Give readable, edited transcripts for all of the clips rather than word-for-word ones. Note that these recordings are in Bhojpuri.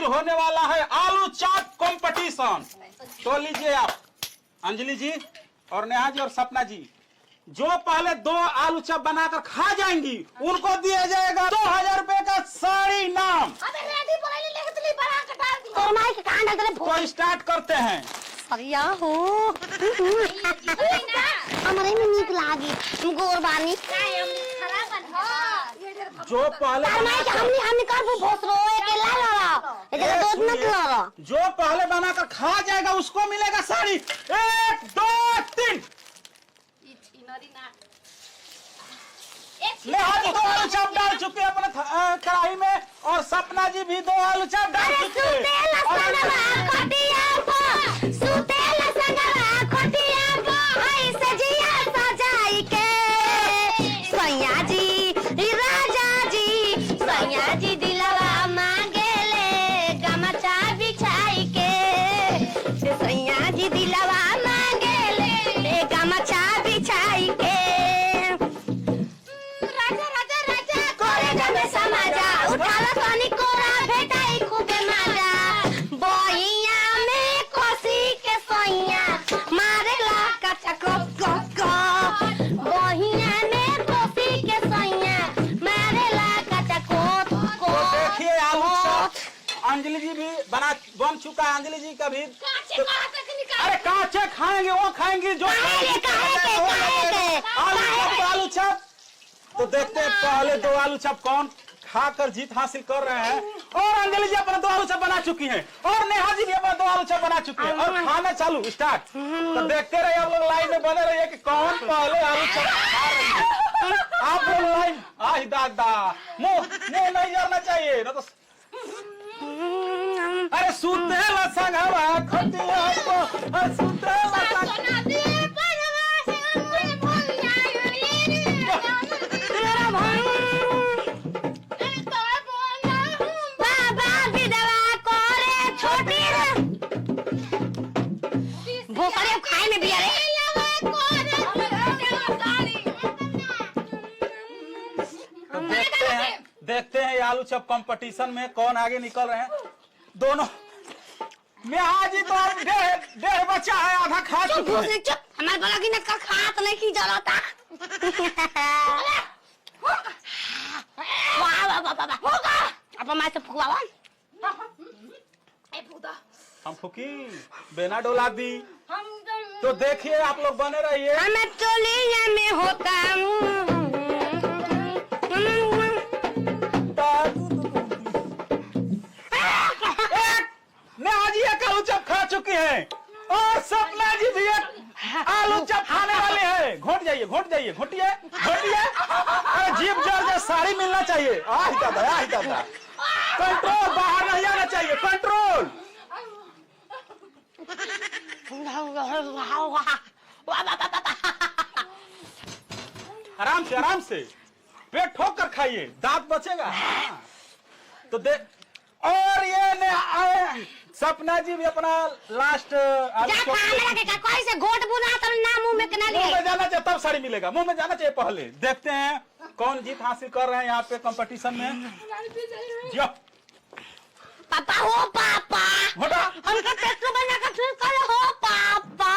होने वाला है आलू चाट कंपटीशन। तो लीजिए आप अंजलि जी और नेहा जी और सपना जी, जो पहले 2 आलू चप बनाकर खा जाएंगी उनको दिया जाएगा 2000 रुपए का साड़ी इनाम। तो स्टार्ट करते हैं। अरिया हो हमारे में नीक लागी गोरबानी जो पहले हमने कर वो भोसरो अकेला लड़ा इधर दूध मत लड़ा। जो पहले बनाकर खा जाएगा उसको मिलेगा साड़ी। 1 2 3 नेहा जी 2 आलू चप डाल चुके हैं अपने कढ़ाई में और सपना जी भी 2 आलू चप डाल चुके अंजलि जी भी बन चुका है। अंजलि जी का भी अरे काचे खाएंगे वो खाएंगे जो आलू चप। तो देखते हैं पहले 2 आलू चप कौन खाकर जीत हासिल कर रहे हैं। और अंजलि जी अपना 2 आलू चप बना चुकी हैं और नेहा जी भी अपना 2 आलू चप बना चुकी है और खाना चालू स्टार्ट। तो देखते रहिए आप लोग लाइन में बने रहिए कि कौन पहले आलू चप खा रही है। आप लोग लाइन आई दादा मुंह नहीं जाना चाहिए ना तो अरे सुतेला संगवा खटिया को सुतेला बाबा विधवा करे छोटी भोसड़े खाए में भी अरे देखते हैं आलू चप कंपटीशन में कौन आगे निकल रहे हैं। दोनों नेहा जी तो डेढ़ बचा है, आधा खा चुके हैं। हमारे बड़ा की नक्का खात नहीं की जरूरत अब मैं से फुकवा हम फुकी बेना डोला दी। तो देखिए आप लोग बने रहिए। हमें चोलिया में होता नेहा जी एक आलू चप खा चुकी है और सपना जी भी एक आलू चप खाने वाले हैं। घोट जाइए घोटिए अरे जीप जर साड़ी मिलना चाहिए। आह दादा कंट्रोल, बाहर नहीं आना चाहिए, कंट्रोल। आराम से पेट ठोक कर खाइए, दांत बचेगा। तो देख और ये सपना जी भी अपना लास्ट कैसे घोट बुना तो ना मुंह में जाना चाहिए तब साड़ी मिलेगा। मुंह में जाना चाहिए पहले। देखते हैं कौन जीत हासिल कर रहे हैं यहाँ पे कंपटीशन में। जो पापा हो पापा हमका पेट्रोल बना कर फिर कर हो पापा।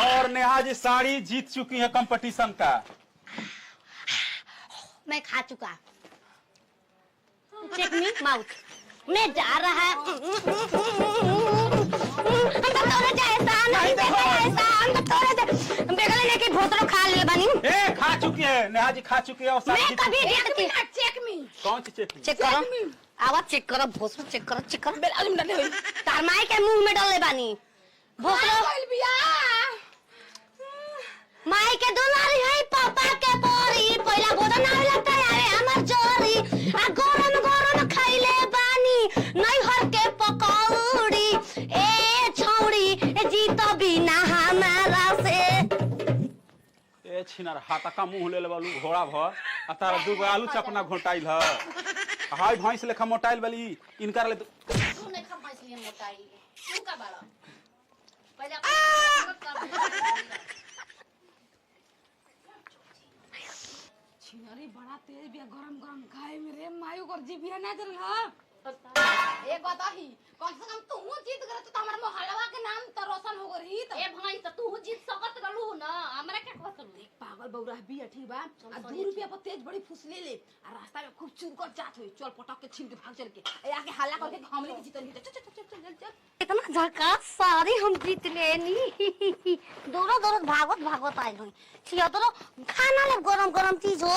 और नेहा जी साड़ी जीत चुकी है कंपटीशन का। मैं खा चुका। चेक मी माउथ में जा रहा है। खा ले बनी खा चुकी है नेहा जी, खा चुकी है। मैं कभी चेक मी कौन सी चेक करो आवाज चेक करो भोसरो चेक करो तार माई के मुंह में डाले बानी भोसरो माई के दुलारी है पापा के पोरी पहला बोदा ना लगता है हमर जोरी आ गरम खाइले बानी नहीं हर के पकौड़ी ए छौड़ी ए जीत बिना हमारा से ए छिनर हाथा का मुंह ले लेबलू घोड़ा भर आ तारा 2 आलू चपना घोटाइल ह। हाय भैंस लेखा मोटाइल वाली इनकर ले तू नहीं खा भैंस लिए मोटाइल तू का बाला पहले छिनरी बड़ा तेज भी गरम खाए मेरे मायू ओकर जीभिया ना जल ह एक बात आही कम से कम तू जीत गरे तो हमर मोहल्ला के नाम त रोशन हो गई त ए भाई त तू जीत सकत रहलू ना हमरा क्या कहत रहलू पागल बौरा बिया ठीक बा आ 2 रुपया पर तेज बड़ी फुस ले ले आ रास्ता में खूब चूर कर जात होई चल पटक के छीन के भाग चल के ए आके हल्ला करके हमले के जीतन चल चल चल चल चल इतना झकास सारी हम जीत लेनी दोनों दोनों भागवत आइल हुई छिया तो खाना ले गरम गरम चीज हो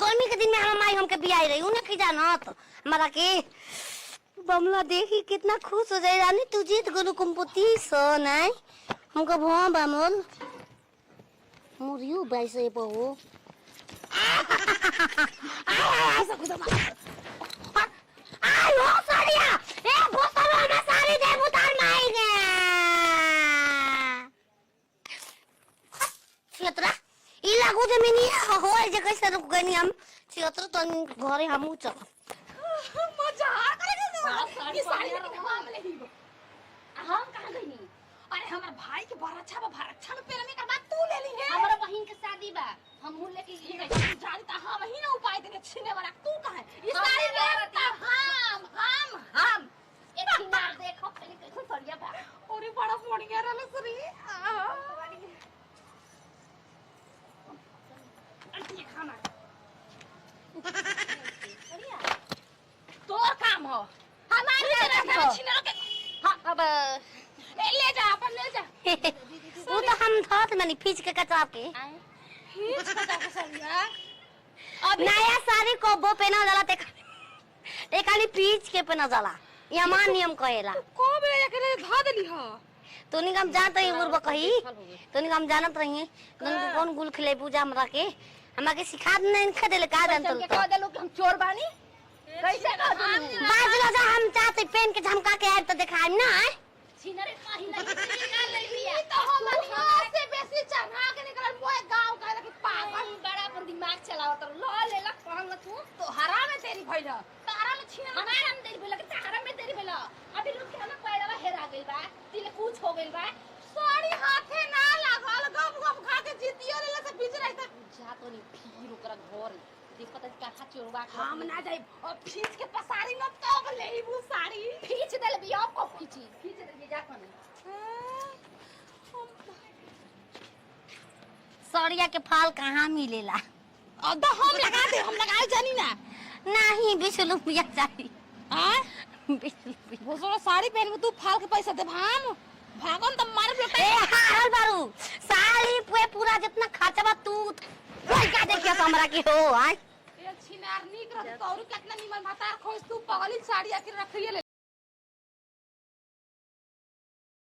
गर्मी के दिन में हम माई हमके बियाई रही उन्हें की जानत हमारा के बमला देखी कितना खुश हो जाए रानी तू जीत गलू कंपटीशन है हमको भवा बामल मुरियो बैसे बहु ऐसा खुदा मार आई हो साड़िया ए बोतलो में साड़ी दे उतार माएंगे क्षेत्र ई लागू जमीनी हो जे कैसे रुक गनी हम क्षेत्र तो घरे हमू चल मजाक करे साड़ी ये साड़ी पहने के हम ले ही हम कहां गईनी अरे हमर भाई के बड़ा अच्छा में पेरने का बात तू ले ली है हमरा बहिन के शादी बा हम मुल्ले की जानता हम ही ना उपाय देने छीने वाला तू कहां है ये साड़ी बेचता हम एक किनार देखो पहले कैसे सरिया बा ओरे बड़ा मोड़िया रहल सरी ये खाना तोर काम हो हमारे रास्ते में छीने के हां अब ले जा अपन ले जा वो तो हम धोत मनी फीच के कचाप के हिच कटा के सरिया अब नया साड़ी को वो पहना जाला ते खाली फीच के पहना जाला ये हमार नियम कहेला को बे एकरे धा देली हो तोनी हम जानत रही उर्ब कही तोनी हम जानत रही कौन गुल खिले पूजा हमरा के सिखा नहीं खदेले का जानत के कह देलो कि हम चोर बानी कैसे कह देलू बाजलो जा हम चाहते पेन के झमका के आए तो दिखाई ना छिनरे कहीं नहीं निकाल ले लिया तो हम हाथ से बेसी चढ़ा के निकल मोए गांव का कि पागल बड़ा अपन दिमाग चलावत लो ले लक कहंग तू तो हरा में तेरी भइल तारा में छीन हमारा में देरी भेल कि तारा में देरी भेल अभी लोग के हमें पैरवा हेरा गेल बा तिले कुछ हो गेल बा साड़ी हाथे ना लागल गप गप खा के जीतियो ले से बीच रही था जा तो नहीं फिर ओकरा घर देखो त का चोरवा हम ना जाई और खींच के पसारी न तो ले वो साड़ी खींच देल भी आप को खींच दे जा कने सड़िया के फाल कहाँ मिलेला अब हम लगा दे हम लगाए जानी ना नहीं 20 रुपया चाहिए हां 20 रुपया भोसड़ा साड़ी पहन के तू फाल के पैसा दे भाम भागन त मार बेटा ए हाल बारू साली पे पूरा जितना खर्चा बा तू कोई का देखिया हमरा के हो आय ये छिनार निक रह तो और कितना निमन भातार खोज तू पगली साड़ी आके रखिए